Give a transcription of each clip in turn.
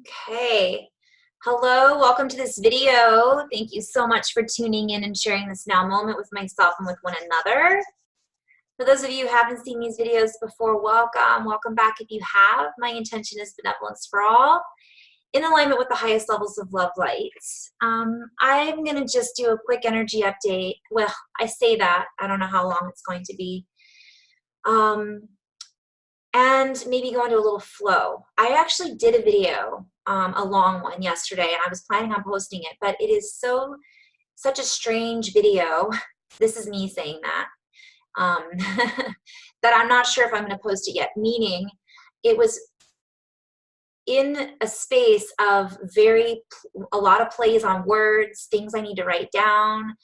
Okay. Hello, welcome to this video. Thank you so much for tuning in and sharing this now moment with myself and with one another. For those of you who haven't seen these videos before, welcome. Welcome back if you have. My intention is benevolence for all, in alignment with the highest levels of love light. I'm going to just do a quick energy update. Well, I say that. I don't know how long it's going to be. And maybe go into a little flow. I actually did a video, a long one yesterday, and I was planning on posting it, but it is such a strange video. This is me saying that, that I'm not sure if I'm going to post it yet, meaning it was in a space of a lot of plays on words, things I need to write down,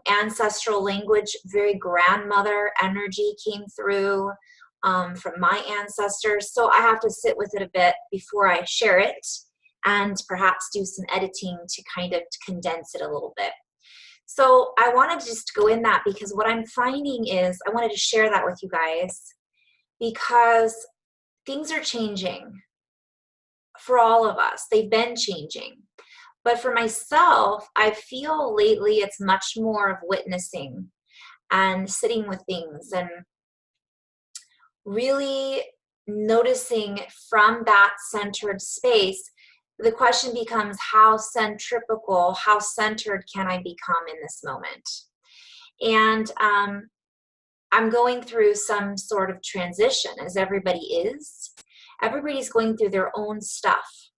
ancestral language, very grandmother energy came through. From my ancestors, so I have to sit with it a bit before I share it and perhaps do some editing to kind of condense it a little bit. So I wanted to just go in that because what I'm finding is I wanted to share that with you guys because things are changing for all of us. They've been changing. But for myself, I feel lately it's much more of witnessing and sitting with things and really noticing from that centered space. The question becomes, how centripetal, how centered can I become in this moment? And I'm going through some sort of transition, as everybody is. Everybody's going through their own stuff.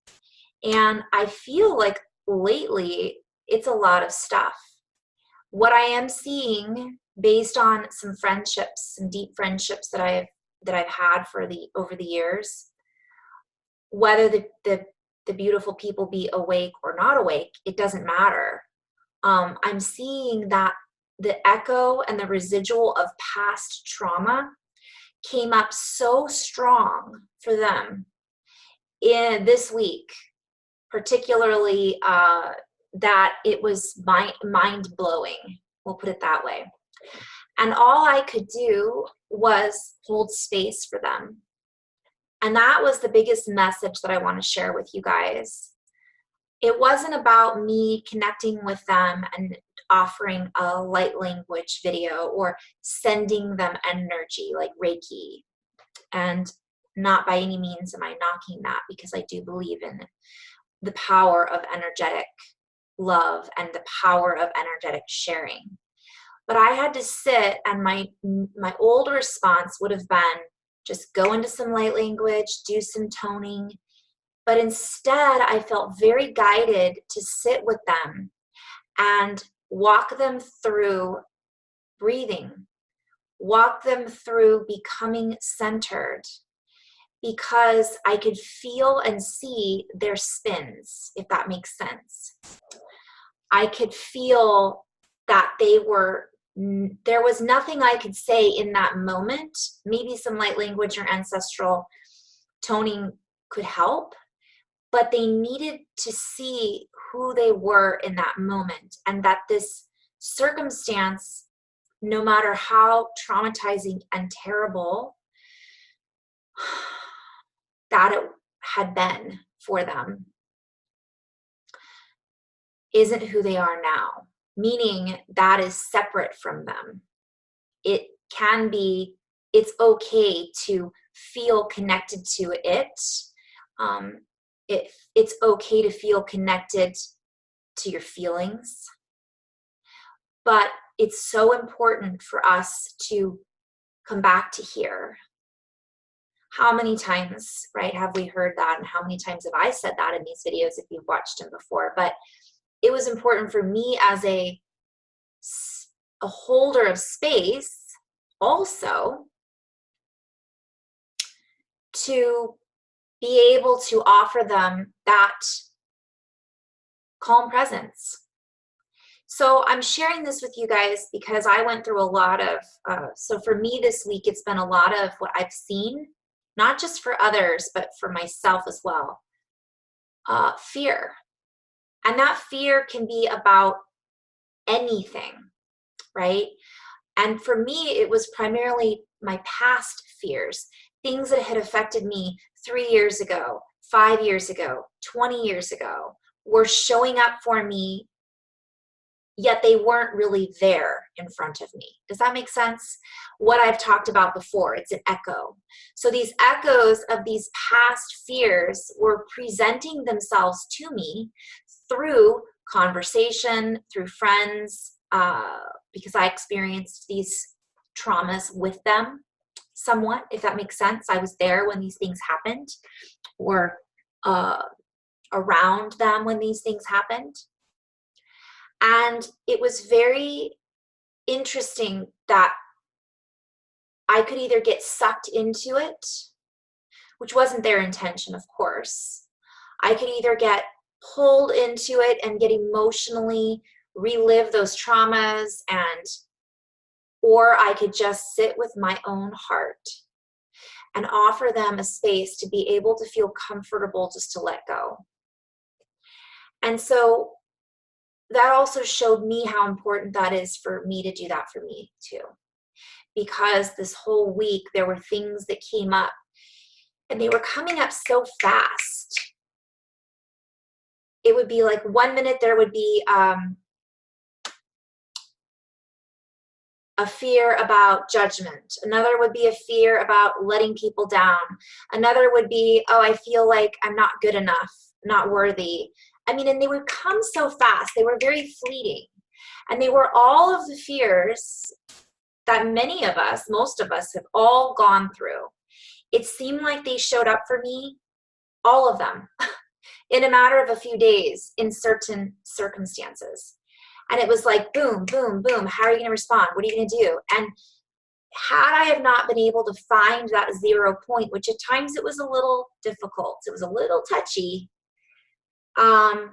And I feel like lately it's a lot of stuff. What I am seeing based on some friendships, some deep friendships that I've had over the years, whether the beautiful people be awake or not awake, it doesn't matter. I'm seeing that the echo and the residual of past trauma came up so strong for them in this week, particularly that it was mind-blowing. We'll put it that way. And all I could do was hold space for them. And that was the biggest message that I want to share with you guys. It wasn't about me connecting with them and offering a light language video or sending them energy like Reiki. And not by any means am I knocking that, because I do believe in the power of energetic love and the power of energetic sharing. But I had to sit, and my old response would have been just go into some light language, do some toning. But instead, I felt very guided to sit with them and walk them through breathing, walk them through becoming centered, because I could feel and see their spins, if that makes sense. I could feel that there was nothing I could say in that moment. Maybe some light language or ancestral toning could help, but they needed to see who they were in that moment, and that this circumstance, no matter how traumatizing and terrible that it had been for them, isn't who they are now. Meaning that is separate from them. It's okay to feel connected to it. It's okay to feel connected to your feelings. But it's so important for us to come back to here. How many times, right, have we heard that? And how many times have I said that in these videos if you've watched them before? But it was important for me as a holder of space also to be able to offer them that calm presence. So I'm sharing this with you guys because I went through a lot of, so for me this week, it's been a lot of what I've seen, not just for others, but for myself as well. Fear. And that fear can be about anything, right? And for me, it was primarily my past fears, things that had affected me 3 years ago, 5 years ago, 20 years ago, were showing up for me, yet they weren't really there in front of me. Does that make sense? What I've talked about before, it's an echo. So these echoes of these past fears were presenting themselves to me through conversation, through friends, because I experienced these traumas with them somewhat, if that makes sense. I was there when these things happened, or around them when these things happened. And it was very interesting that I could either get sucked into it, which wasn't their intention, of course. I could either get pulled into it and get emotionally relive those traumas, or I could just sit with my own heart and offer them a space to be able to feel comfortable just to let go. And so that also showed me how important that is for me to do that for me too. Because this whole week there were things that came up, and they were coming up so fast. It would be like 1 minute there would be a fear about judgment. Another would be a fear about letting people down. Another would be, oh, I feel like I'm not good enough, not worthy. I mean, and they would come so fast. They were very fleeting. And they were all of the fears that many of us, most of us, have all gone through. It seemed like they showed up for me, all of them, in a matter of a few days in certain circumstances. And it was like, boom, boom, boom. How are you going to respond? What are you going to do? And had I have not been able to find that 0 point, which at times it was a little difficult, it was a little touchy, that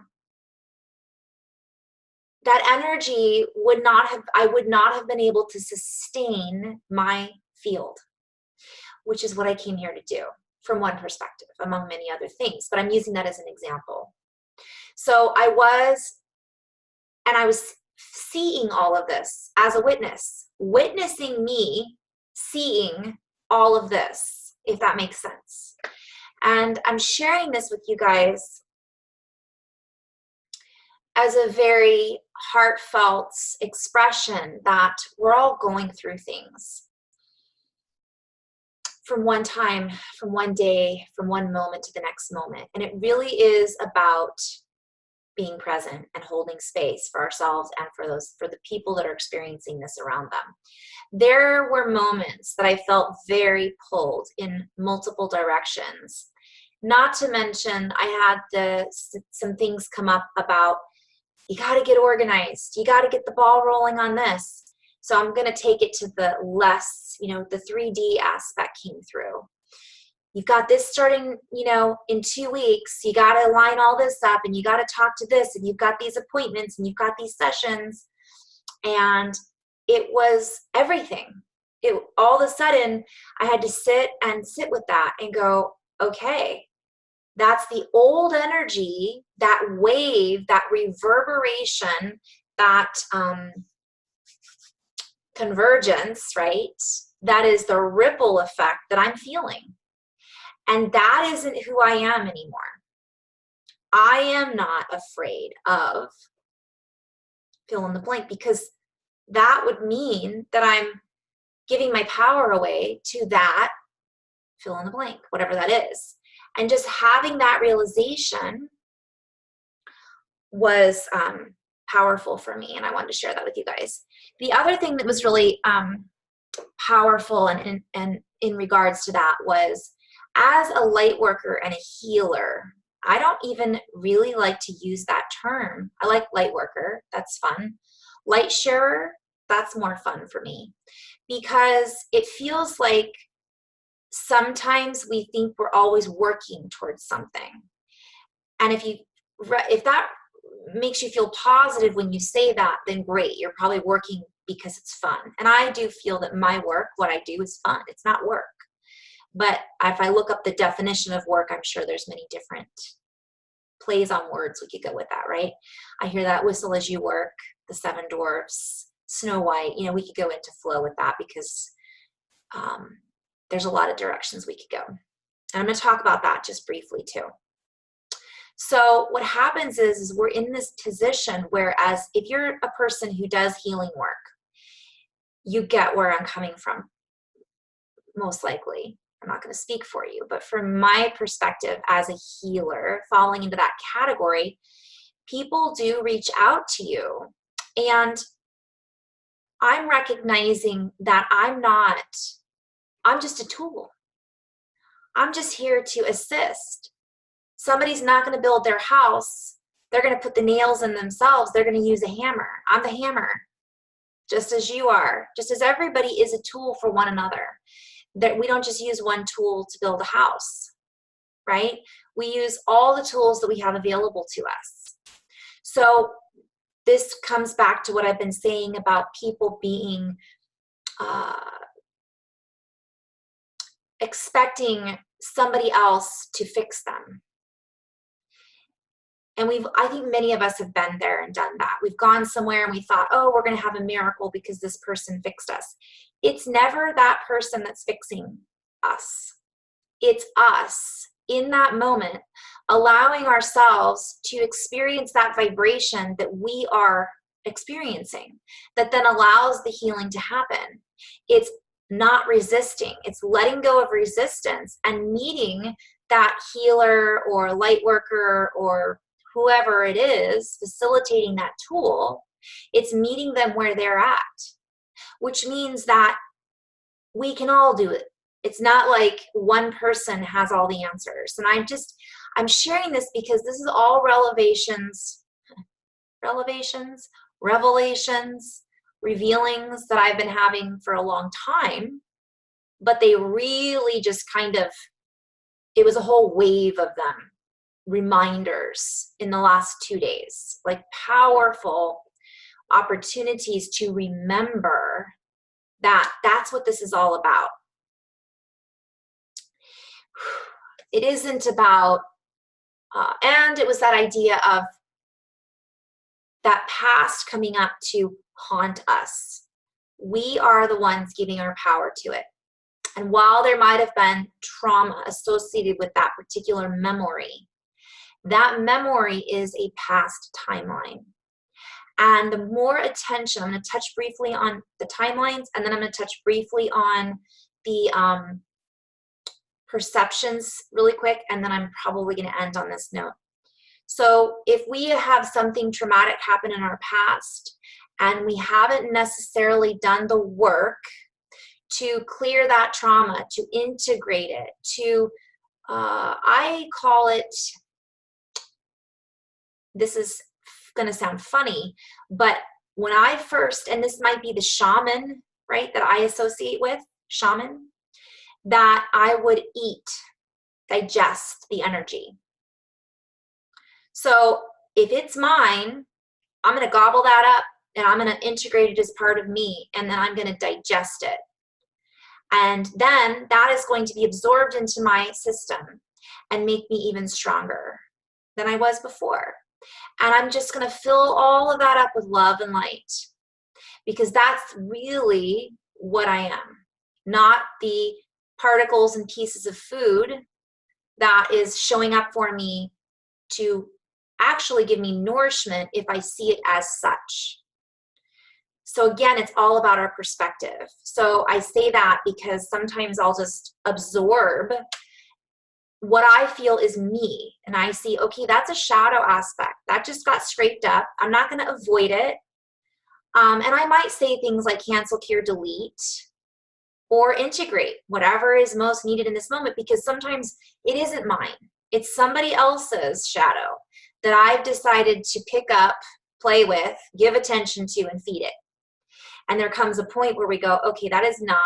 energy I would not have been able to sustain my field, which is what I came here to do from one perspective, among many other things. But I'm using that as an example. So I was seeing all of this as a witness, witnessing me seeing all of this, if that makes sense. And I'm sharing this with you guys as a very heartfelt expression that we're all going through things from one time, from one day, from one moment to the next moment. And it really is about being present and holding space for ourselves and for the people that are experiencing this around them. There were moments that I felt very pulled in multiple directions. Not to mention, I had some things come up about, you got to get organized. You got to get the ball rolling on this. So I'm going to take it to the less, the 3D aspect came through. You've got this starting, in 2 weeks. You got to line all this up, and you got to talk to this, and you've got these appointments, and you've got these sessions. And it was everything. All of a sudden, I had to sit with that and go, okay, that's the old energy, that wave, that reverberation, that convergence, right? That is the ripple effect that I'm feeling. And that isn't who I am anymore. I am not afraid of fill in the blank, because that would mean that I'm giving my power away to that fill in the blank, whatever that is. And just having that realization was powerful for me, and I wanted to share that with you guys. The other thing that was really powerful and in regards to that was, as a light worker and a healer, I don't even really like to use that term. I like light worker, that's fun. Light sharer, that's more fun for me, because it feels like sometimes we think we're always working towards something. And if that makes you feel positive when you say that, then great. You're probably working because it's fun. And I do feel that my work, what I do, is fun. It's not work. But if I look up the definition of work, I'm sure there's many different plays on words we could go with that, right? I hear that Whistle As You Work, The Seven Dwarfs, Snow White. We could go into flow with that, because there's a lot of directions we could go. And I'm going to talk about that just briefly too. So what happens is we're in this position, whereas if you're a person who does healing work, you get where I'm coming from, most likely. I'm not going to speak for you, but from my perspective as a healer, falling into that category, people do reach out to you. And I'm recognizing that I'm just a tool. I'm just here to assist. Somebody's not going to build their house. They're going to put the nails in themselves. They're going to use a hammer. I'm the hammer, just as you are, just as everybody is a tool for one another. That we don't just use one tool to build a house, right? We use all the tools that we have available to us. So this comes back to what I've been saying about people being expecting somebody else to fix them. And I think many of us have been there and done that. We've gone somewhere and we thought, oh, we're going to have a miracle because this person fixed us. It's never that person that's fixing us. It's us in that moment, allowing ourselves to experience that vibration that we are experiencing, that then allows the healing to happen. It's not resisting. It's letting go of resistance and meeting that healer or light worker or whoever it is facilitating that tool. It's meeting them where they're at, which means that we can all do it. It's not like one person has all the answers. And I'm sharing this because this is all revelations, revealings that I've been having for a long time, but they really just it was a whole wave of them, reminders in the last 2 days, like powerful opportunities to remember that that's what this is all about. It isn't about, and it was that idea of that past coming up to haunt us. We are the ones giving our power to it. And while there might have been trauma associated with that particular memory, that memory is a past timeline. And the more attention, I'm going to touch briefly on the timelines, and then I'm going to touch briefly on the perceptions really quick, and then I'm probably going to end on this note. So if we have something traumatic happen in our past, and we haven't necessarily done the work to clear that trauma, to integrate it, to, I call it, this is going to sound funny, but when I first, and this might be the shaman, right, that I associate with, shaman, that I would digest the energy. So if it's mine, I'm going to gobble that up and I'm going to integrate it as part of me, and then I'm going to digest it. And then that is going to be absorbed into my system and make me even stronger than I was before. And I'm just going to fill all of that up with love and light, because that's really what I am, not the particles and pieces of food that is showing up for me to actually give me nourishment if I see it as such. So again, it's all about our perspective. So I say that because sometimes I'll just absorb what I feel is me, and I see, okay, that's a shadow aspect that just got scraped up. I'm not going to avoid it. And I might say things like cancel, cure, delete, or integrate whatever is most needed in this moment, because sometimes it isn't mine. It's somebody else's shadow that I've decided to pick up, play with, give attention to, and feed it. And there comes a point where we go, okay, that is not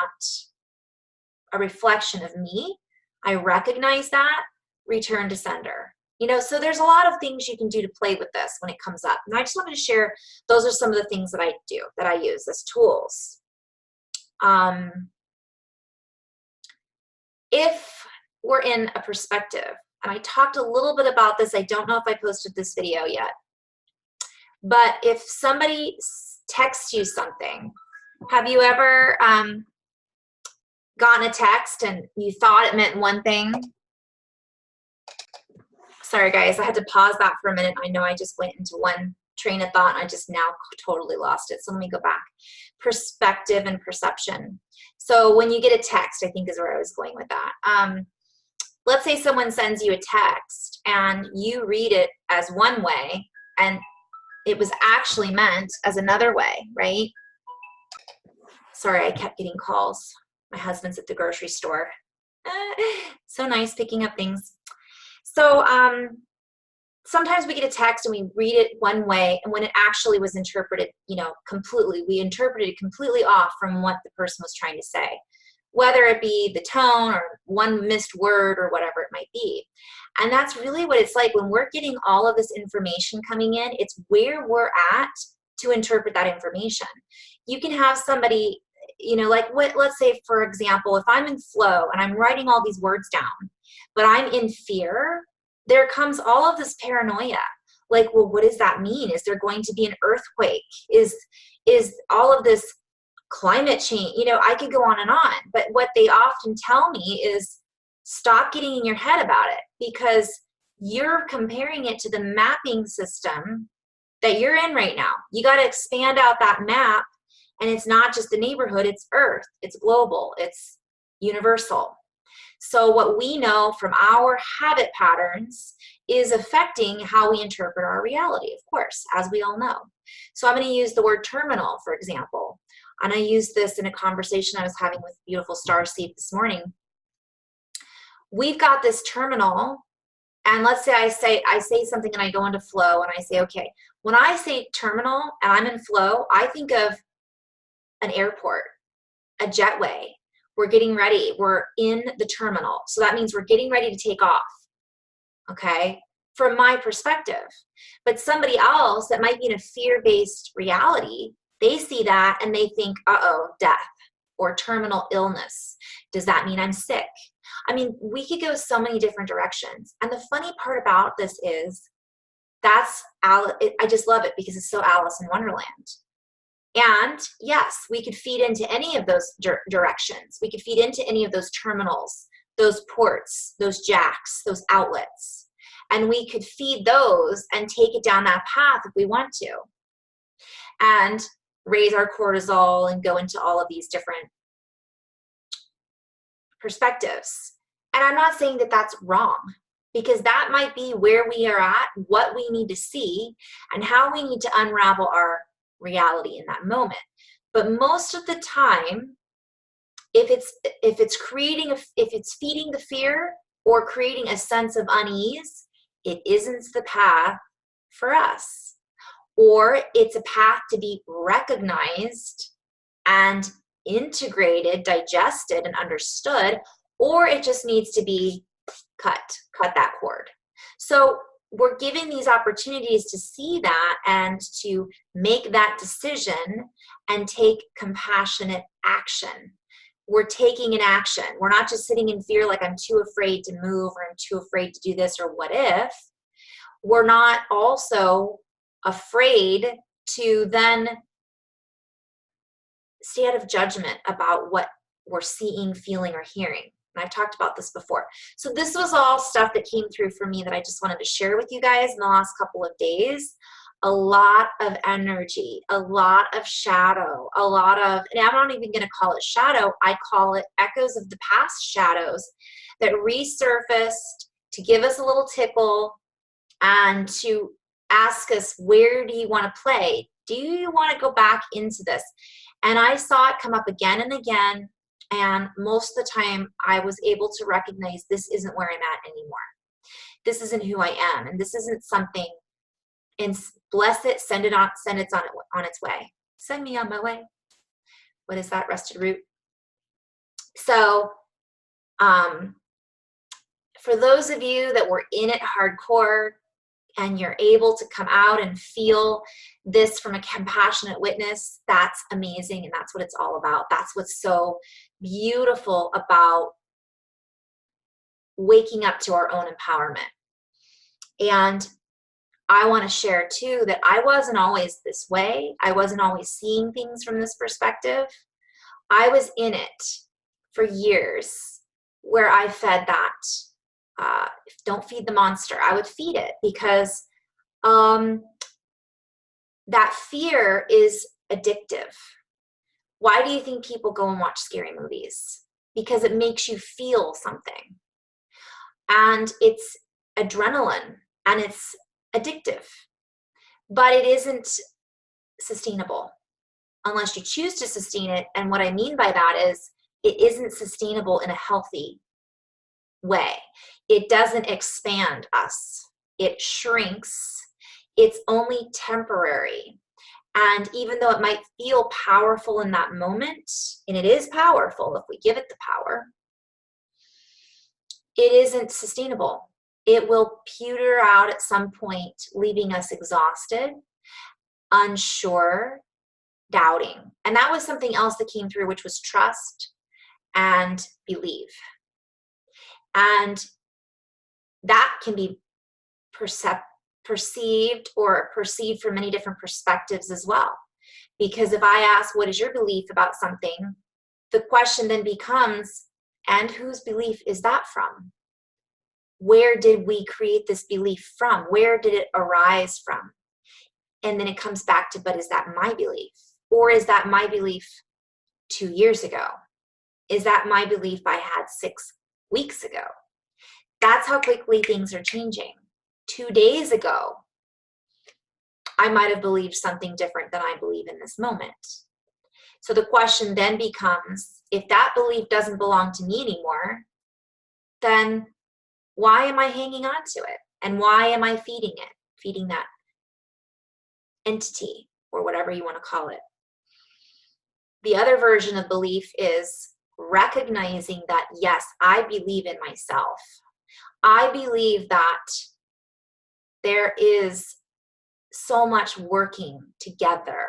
a reflection of me. I recognize that, return to sender. You know, so there's a lot of things you can do to play with this when it comes up. And I just wanted to share, those are some of the things that I do, that I use as tools. If we're in a perspective, and I talked a little bit about this, I don't know if I posted this video yet, but if somebody texts you something, have you ever gotten a text and you thought it meant one thing? Sorry, guys, I had to pause that for a minute. I know I just went into one train of thought and I just now totally lost it. So let me go back. Perspective and perception. So when you get a text, I think is where I was going with that. Let's say someone sends you a text and you read it as one way and it was actually meant as another way, right? Sorry, I kept getting calls. My husband's at the grocery store. So nice picking up things. So sometimes we get a text and we read it one way, and when it actually was interpreted, completely, we interpreted it completely off from what the person was trying to say, whether it be the tone or one missed word or whatever it might be. And that's really what it's like when we're getting all of this information coming in. It's where we're at to interpret that information. You can have somebody, let's say, for example, if I'm in flow and I'm writing all these words down, but I'm in fear, there comes all of this paranoia. Like, well, what does that mean? Is there going to be an earthquake? Is all of this climate change? I could go on and on. But what they often tell me is stop getting in your head about it, because you're comparing it to the mapping system that you're in right now. You got to expand out that map, and it's not just the neighborhood, it's Earth, it's global, it's universal. So what we know from our habit patterns is affecting how we interpret our reality, of course, as we all know. So I'm going to use the word terminal, for example. And I used this in a conversation I was having with beautiful Starseed this morning. We've got this terminal, and let's say I say something and I go into flow and I say, okay, when I say terminal and I'm in flow, I think of an airport, a jetway. We're getting ready. We're in the terminal. So that means we're getting ready to take off, okay, from my perspective. But somebody else that might be in a fear-based reality, they see that and they think, uh-oh, death or terminal illness. Does that mean I'm sick? I mean, we could go so many different directions. And the funny part about this is I just love it because it's so Alice in Wonderland. And yes, we could feed into any of those directions. We could feed into any of those terminals, those ports, those jacks, those outlets. And we could feed those and take it down that path if we want to. And raise our cortisol and go into all of these different perspectives. And I'm not saying that that's wrong, because that might be where we are at, what we need to see, and how we need to unravel our reality in that moment. But most of the time, if it's feeding the fear or creating a sense of unease, it isn't the path for us. Or it's a path to be recognized and integrated, digested, and understood, or it just needs to be cut that cord. So we're given these opportunities to see that and to make that decision and take compassionate action. We're taking an action. We're not just sitting in fear like I'm too afraid to move or I'm too afraid to do this or what if. We're not also afraid to then stay out of judgment about what we're seeing, feeling, or hearing. And I've talked about this before. So this was all stuff that came through for me that I just wanted to share with you guys in the last couple of days. A lot of energy, a lot of shadow, a lot of, and I'm not even going to call it shadow, I call it echoes of the past shadows that resurfaced to give us a little tickle and to ask us, where do you want to play? Do you want to go back into this? And I saw it come up again and again. And most of the time I was able to recognize this isn't where I'm at anymore. This isn't who I am. And this isn't something, and bless it, send it on its way. Send me on my way. What is that? Rusted root. So for those of you that were in it hardcore and you're able to come out and feel this from a compassionate witness, that's amazing. And that's what it's all about. That's what's so beautiful about waking up to our own empowerment. And I want to share too that I wasn't always this way. I wasn't always seeing things from this perspective. I was in it for years where I fed that Don't feed the monster. I would feed it, because that fear is addictive. Why do you think people go and watch scary movies? Because it makes you feel something. And it's adrenaline, and it's addictive. But it isn't sustainable unless you choose to sustain it. And what I mean by that is it isn't sustainable in a healthy way. It doesn't expand us. It shrinks. It's only temporary. And even though it might feel powerful in that moment, and it is powerful if we give it the power, it isn't sustainable. It will peter out at some point, leaving us exhausted, unsure, doubting. And that was something else that came through, which was trust and believe. And that can be perceived or perceived from many different perspectives as well. Because if I ask, what is your belief about something? The question then becomes, and whose belief is that from? Where did we create this belief from? Where did it arise from? And then it comes back to, but is that my belief? Or is that my belief 2 years ago? Is that my belief I had 6 weeks ago? That's how quickly things are changing. 2 days ago, I might have believed something different than I believe in this moment. So the question then becomes, if that belief doesn't belong to me anymore, then why am I hanging on to it? And why am I feeding it? Feeding that entity, or whatever you want to call it. The other version of belief is recognizing that, yes, I believe in myself. I believe that there is so much working together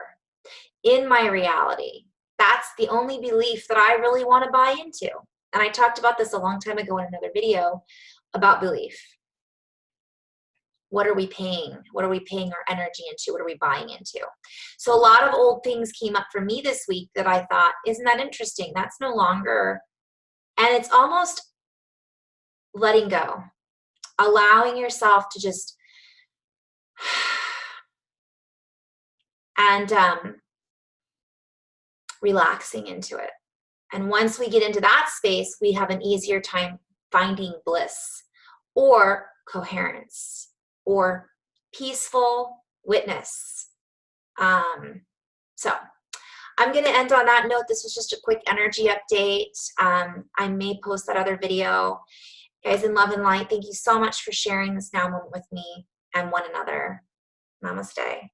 in my reality. That's the only belief that I really want to buy into. And I talked about this a long time ago in another video about belief. What are we paying? What are we paying our energy into? What are we buying into? So a lot of old things came up for me this week that I thought, isn't that interesting? That's no longer, and it's almost letting go, allowing yourself to just, and relaxing into it. And once we get into that space, we have an easier time finding bliss or coherence or peaceful witness. So I'm going to end on that note. This was just a quick energy update. I may post that other video. Guys, in love and light, thank you so much for sharing this now moment with me and one another. Namaste.